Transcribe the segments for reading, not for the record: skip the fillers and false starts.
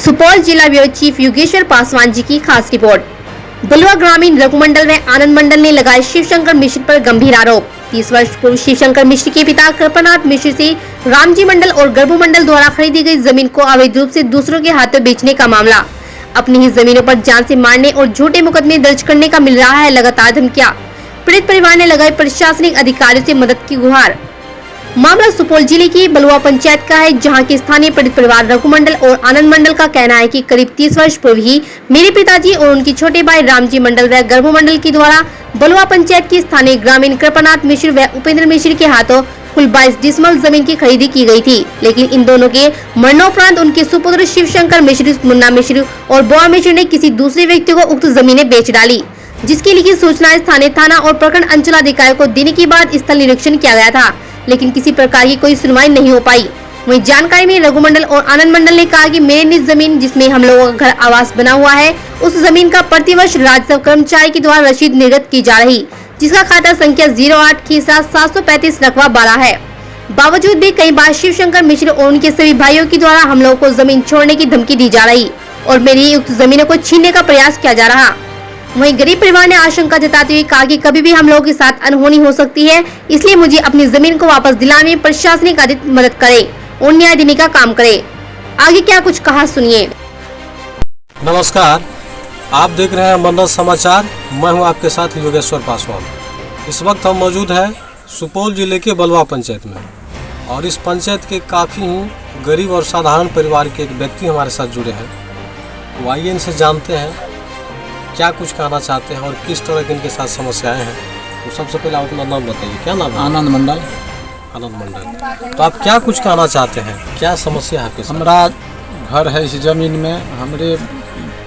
सुपौल जिला bureau chief Yogeshwar Paswan ji की खास रिपोर्ट। बलुआ ग्रामीण रघुमंडल व आनंद मंडल ने लगाए शिवशंकर मिश्र पर गंभीर आरोप। 30 वर्ष पूर्व शिवशंकर मिश्र के पिता कृपानाथ मिश्र से रामजी मंडल और गर्भू मंडल द्वारा खरीदी गई जमीन को अवैध रूप से दूसरों के हाथों बेचने का मामला। अपनी ही जमीनों पर जान से मारने और झूठे मुकदमे दर्ज करने का मिल रहा है लगातार धमकियां। पीड़ित परिवार ने लगाई प्रशासनिक अधिकारियों से मदद की गुहार। मामला सुपौल जिले की बलुआ पंचायत का है, जहां के स्थानीय पीड़ित परिवार रघुमंडल और आनंद मंडल का कहना है कि करीब 30 वर्ष पूर्व ही मेरे पिताजी और उनके छोटे भाई रामजी मंडल व गर्भू मंडल के द्वारा बलुआ पंचायत की स्थानीय ग्रामीण कृपानाथ मिश्र व उपेंद्र मिश्र के हाथों कुल 22 डिसमल जमीन की खरीदी की गई थी। लेकिन इन दोनों के मरणोपरांत उनके सुपुत्र शिवशंकर मिश्र, मुन्ना मिश्र और बुआ मिश्र ने किसी दूसरे व्यक्ति को उक्त जमीनें बेच डाली, जिसकी लिखित सूचना स्थानीय थाना और प्रखंड अंचलाधिकारी को देने के बाद स्थल निरीक्षण किया गया था, लेकिन किसी प्रकार की कोई सुनवाई नहीं हो पाई। वहीं जानकारी में रघुमंडल और आनंद मंडल ने कहा कि मेरी निज जमीन जिसमें हम लोगों का घर आवास बना हुआ है, उस जमीन का प्रतिवर्ष राजस्व कर्मचारी के द्वारा रसीद निर्गत की जा रही, जिसका खाता संख्या 08 खीसा 735 रकबा 12 है। बावजूद भी कई बार शिवशंकर मिश्र और उनके सभी भाइयों के द्वारा हम लोगों को जमीन छोड़ने की धमकी दी जा रही और मेरी उक्त जमीनों को छीनने का प्रयास किया जा रहा। वहीं गरीब परिवार ने आशंका जताते हुए कहा कि कभी भी हम लोगों के साथ अनहोनी हो सकती है, इसलिए मुझे अपनी जमीन को वापस दिलाने में प्रशासनिक अधिकारी मदद करे और न्याय देने का काम करे। आगे क्या कुछ कहा सुनिए। नमस्कार, आप देख रहे हैं मंडल समाचार। मैं हूं आपके साथ योगेश्वर पासवान। इस वक्त हम मौजूद हैं सुपौल जिले के बलुआ पंचायत में, और इस पंचायत के काफ़ी ही गरीब और साधारण परिवार के एक व्यक्ति हमारे साथ जुड़े हैं। तो आइए इनसे जानते हैं क्या कुछ कहना चाहते हैं और किस तरह की इनके साथ समस्याएं हैं। तो सबसे पहले आप अपना नाम बताइए। क्या नाम है? आनंद मंडल। आनंद मंडल। तो आप क्या कुछ कहना चाहते हैं, क्या समस्या है आपके साथ? हमारा घर है इस जमीन में। हमारे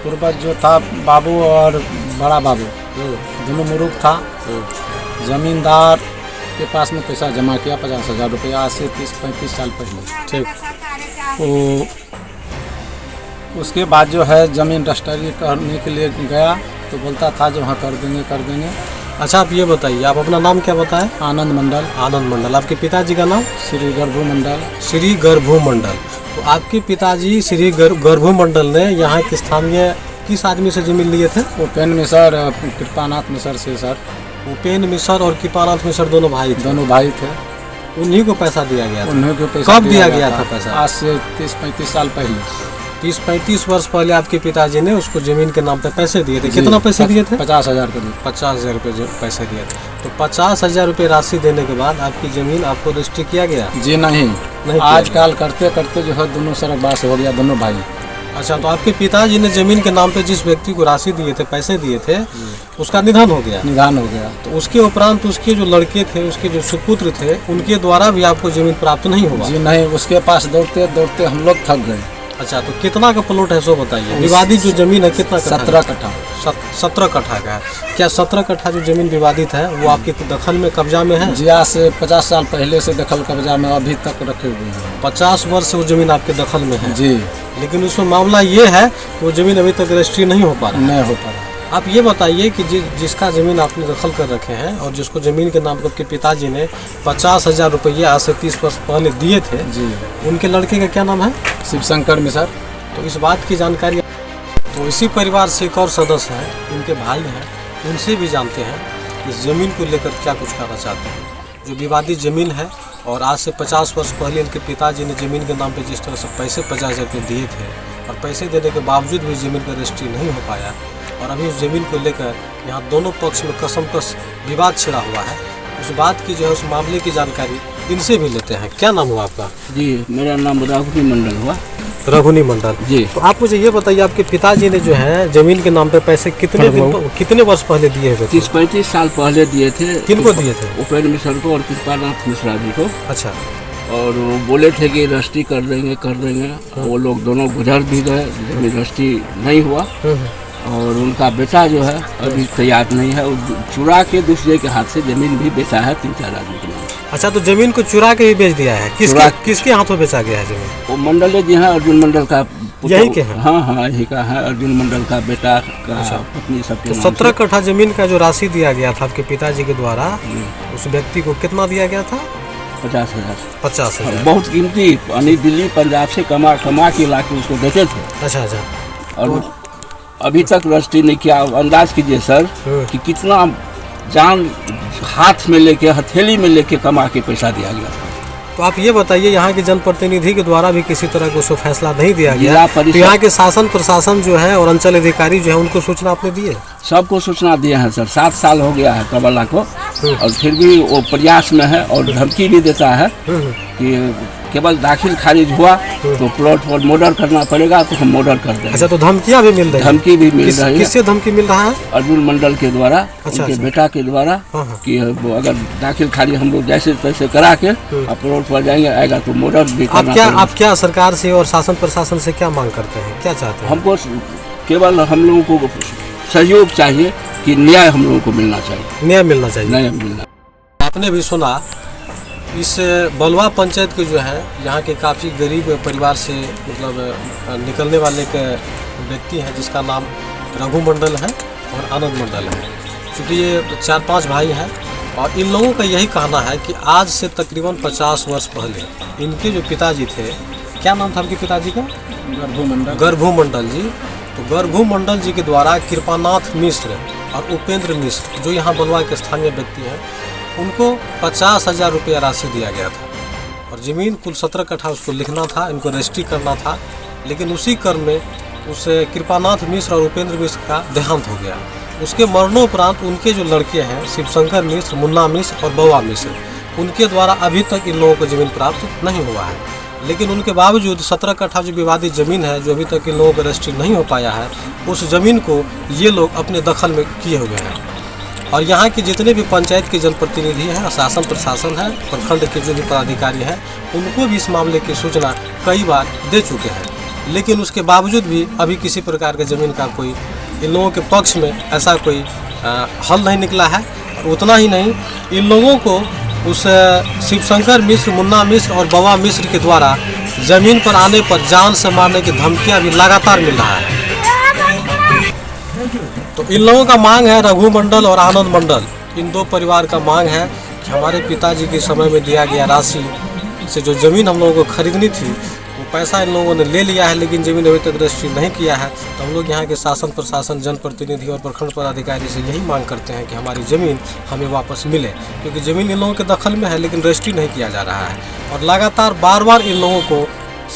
पूर्वज जो था, बाबू और बड़ा बाबू दोनों मुरुख था। जमींदार के पास में पैसा जमा किया 50,000 रुपया, आज से 30-35 साल पहले। ठीक। तो उसके बाद जो है ज़मीन रजिस्ट्री करने के लिए गया तो बोलता था जो हाँ कर देंगे। अच्छा, आप ये बताइए, आप अपना नाम क्या बताएं? आनंद मंडल। आनंद मंडल। आपके पिताजी का नाम? श्री गर्भू मंडल। श्री गर्भू मंडल। तो आपके पिताजी श्री गर्भू मंडल ने यहाँ के स्थानीय किस आदमी से जमीन लिए थे? उपेंद्र मिश्र, कृपानाथ मिश्र से सर। उपेंद्र मिश्र और कृपानाथ मिश्र दोनों भाई थे। उन्हीं को पैसा दिया गया था? उन्हीं को पैसा कब दिया गया था पैसा? आज से 30-35 साल पहले। 30-35 वर्ष पहले आपके पिताजी ने उसको जमीन के नाम पे पैसे दिए थे। कितना पैसे दिए थे? 50,000 करीब। 50,000 रुपये पैसे दिए थे। तो 50,000 रुपये राशि देने के बाद आपकी जमीन आपको रजिस्ट्री किया गया? जी नहीं आजकल करते करते जो है दोनों सरबास हो गया, दोनों भाई। अच्छा, तो आपके पिताजी ने जमीन के नाम पे जिस व्यक्ति को राशि दिए थे, पैसे दिए थे, उसका निधन हो गया। तो उसके उपरांत उसके जो लड़के थे, उसके जो सुपुत्र थे, उनके द्वारा भी आपको जमीन प्राप्त नहीं हुआ? जी नहीं, उसके पास दौड़ते दौड़ते हम लोग थक गए। अच्छा, तो कितना का प्लॉट है सो बताइए। विवादित जो जमीन है कितना? 17 कट्ठा। 17 कट्ठा का है। क्या 17 कट्ठा जो जमीन विवादित है वो आपके दखल में, कब्जा में है? जी आज से 50 साल पहले से दखल कब्जा में अभी तक रखे हुए हैं। 50 वर्ष से वो जमीन आपके दखल में है? जी। लेकिन उसमें मामला ये है कि वो जमीन अभी तक रजिस्ट्री नहीं हो पा रहा। आप ये बताइए कि जिसका ज़मीन आपने दखल कर रखे हैं और जिसको ज़मीन के नाम पर आपके पिताजी ने 50,000 रुपये आज से 30 वर्ष पहले दिए थे, जी, उनके लड़के का क्या नाम है? शिवशंकर मिश्र। तो इस बात की जानकारी, तो इसी परिवार से एक और सदस्य हैं, इनके भाई हैं, उनसे भी जानते हैं इस ज़मीन को लेकर क्या कुछ कहना चाहते हैं। जो विवादित ज़मीन है और आज से 50 वर्ष पहले इनके पिताजी ने ज़मीन के नाम पर जिस तरह से पैसे 50,000 रुपये दिए थे और पैसे देने के बावजूद भी ज़मीन का रजिस्ट्री नहीं हो पाया, और अभी उस ज़मीन को लेकर यहाँ दोनों पक्ष में कसमकस विवाद छिड़ा हुआ है। उस बात की जो है, उस मामले की जानकारी इनसे भी लेते हैं। क्या नाम हुआ आपका? जी, मेरा नाम रघुनी मंडल हुआ। रघुनी मंडल जी। तो आप मुझे ये बताइए, आपके पिताजी ने जो है जमीन के नाम पे पैसे कितने वर्ष पहले दिए हुए? 30-35 साल पहले दिए थे। किनको दिए थे? उपेंद्र मिश्र को और कृपानाथ मिश्रा जी को। अच्छा। और वो बोले थे कि रजिस्ट्री कर देंगे। वो लोग दोनों गुजर भी गए, जमीन रजिस्ट्री नहीं हुआ। और उनका बेटा जो है अभी तैयार नहीं है, वो चुरा के दूसरे के हाथ से जमीन भी बेचा है 3-4 आदमी के नाम। अच्छा, तो जमीन को चुरा के भी बेच दिया है? किसके हाथों बेचा गया है जमीन? वो मंडल जी हैं, अर्जुन मंडल का। यही के हैं? हाँ, यही का है, अर्जुन मंडल का बेटा का। अच्छा। पत्नी सबके। तो 17 कट्ठा जमीन का जो राशि दिया गया था आपके पिताजी के द्वारा, उस व्यक्ति को कितना दिया गया था? 50,000। 50,000। बहुत कीमती, यानी दिल्ली पंजाब से कमा के ला के उसको देते थे। अच्छा। और अभी तक रजिस्ट्री नहीं किया। अंदाज कीजिए सर कि कितना जान हाथ में लेके, हथेली में लेके कमा के पैसा दिया गया था। तो आप ये बताइए, यहाँ के जनप्रतिनिधि के द्वारा भी किसी तरह का उसको फैसला नहीं दिया गया? जिला तो परिषद, यहाँ के शासन प्रशासन जो है और अंचल अधिकारी जो है उनको सूचना आपने दी है? सबको सूचना दिए हैं सर। 7 साल हो गया है कबला को, और फिर भी वो प्रयास में है और धमकी भी देता है कि केवल दाखिल खारिज हुआ तो प्लॉट पर मर्डर करना पड़ेगा, तो हम मर्डर कर देंगे। अच्छा, तो धमकियाँ भी मिल रही है? धमकी भी मिल रही है। किससे धमकी मिल रहा है? अर्जुन मंडल के द्वारा, अच्छा, उनके बेटा के द्वारा, हाँ। कि वो अगर दाखिल खारिज हम लोग जैसे तैसे करा के प्लॉट पर जाएंगे, आएगा तो मर्डर भी करना पड़ेगा। आप क्या सरकार से और शासन प्रशासन से क्या मांग करते हैं, क्या चाहते हैं? हमको केवल हम लोगों को सहयोग चाहिए कि न्याय हम लोगों को मिलना चाहिए। न्याय मिलना चाहिए। न्याय मिलना। आपने भी सुना, इस बलुआ पंचायत के जो है यहाँ के काफ़ी गरीब परिवार से मतलब निकलने वाले एक व्यक्ति हैं जिसका नाम रघु मंडल है और आनंद मंडल है। चूँकि ये 4-5 भाई हैं और इन लोगों का यही कहना है कि आज से तकरीबन 50 वर्ष पहले इनके जो पिताजी थे, क्या नाम था आपके पिताजी का? गर्भू मंडल जी। तो गर्भू मंडल जी के द्वारा कृपानाथ मिश्र और उपेंद्र मिश्र, जो यहाँ बलुआ के स्थानीय व्यक्ति हैं, उनको 50,000 रुपया राशि दिया गया था और ज़मीन कुल 17 कट्ठा उसको लिखना था, इनको रजिस्ट्री करना था। लेकिन उसी क्रम में उस कृपानाथ मिश्र और उपेंद्र मिश्र का देहांत हो गया। उसके मरणोपरांत उनके जो लड़के हैं शिवशंकर मिश्र, मुन्ना मिश्र और बउआ मिश्र, उनके द्वारा अभी तक इन लोगों को ज़मीन प्राप्त नहीं हुआ है। लेकिन उनके बावजूद 17 कट्ठा जो विवादित ज़मीन है, जो अभी तक इन लोगों को रजिस्ट्री नहीं हो पाया है, उस ज़मीन को ये लोग अपने दखल में किए हुए हैं। और यहाँ के जितने भी पंचायत के जनप्रतिनिधि हैं, शासन प्रशासन है, प्रखंड के जो भी पदाधिकारी हैं, उनको भी इस मामले की सूचना कई बार दे चुके हैं। लेकिन उसके बावजूद भी अभी किसी प्रकार के ज़मीन का कोई इन लोगों के पक्ष में ऐसा कोई हल नहीं निकला है। और उतना ही नहीं, इन लोगों को उस शिवशंकर मिश्र, मुन्ना मिश्र और बउआ मिश्र के द्वारा ज़मीन पर आने पर जान से मारने की धमकियाँ भी लगातार मिल रहा है। तो इन लोगों का मांग है, रघु मंडल और आनंद मंडल, इन 2 परिवार का मांग है कि हमारे पिताजी के समय में दिया गया राशि से जो ज़मीन हम लोगों को खरीदनी थी, वो पैसा इन लोगों ने ले लिया है, लेकिन ज़मीन अभी तक रजिस्ट्री नहीं किया है। तो हम लोग यहाँ के शासन प्रशासन, जनप्रतिनिधि और प्रखंड पदाधिकारी से यही मांग करते हैं कि हमारी ज़मीन हमें वापस मिले, क्योंकि ज़मीन इन लोगों के दखल में है लेकिन रजिस्ट्री नहीं किया जा रहा है। और लगातार बार इन लोगों को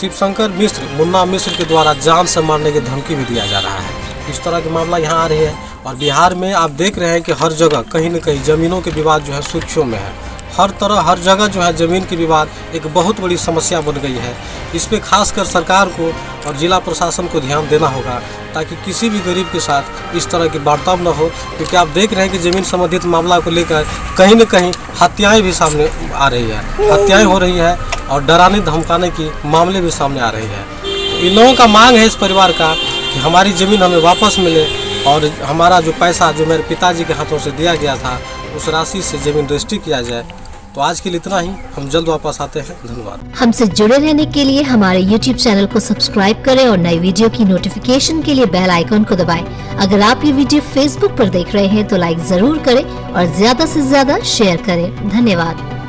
शिवशंकर मिश्र, मुन्ना मिश्र के द्वारा जान से मारने की धमकी भी दिया जा रहा है। इस तरह के मामला यहाँ आ रही है। और बिहार में आप देख रहे हैं कि हर जगह कहीं न कहीं ज़मीनों के विवाद जो है सुर्खियों में है। हर तरह, हर जगह जो है ज़मीन के विवाद एक बहुत बड़ी समस्या बन गई है। इस पे खासकर सरकार को और जिला प्रशासन को ध्यान देना होगा, ताकि किसी भी गरीब के साथ इस तरह की बर्ताव न हो। क्योंकि आप देख रहे हैं कि ज़मीन संबंधित मामला को लेकर कहीं न कहीं हत्याएँ भी सामने आ रही है, हत्याएँ हो रही है और डराने धमकाने की मामले भी सामने आ रही है। तो इन लोगों का मांग है इस परिवार का कि हमारी ज़मीन हमें वापस मिले और हमारा जो पैसा जो मेरे पिताजी के हाथों से दिया गया था, उस राशि से ज़मीन रजिस्ट्री किया जाए। तो आज के लिए इतना ही, हम जल्द वापस आते हैं। धन्यवाद। हमसे जुड़े रहने के लिए हमारे YouTube चैनल को सब्सक्राइब करें और नई वीडियो की नोटिफिकेशन के लिए बेल आइकॉन को दबाएं। अगर आप ये वीडियो Facebook पर देख रहे हैं तो लाइक जरूर करें और ज्यादा से ज्यादा शेयर करें। धन्यवाद।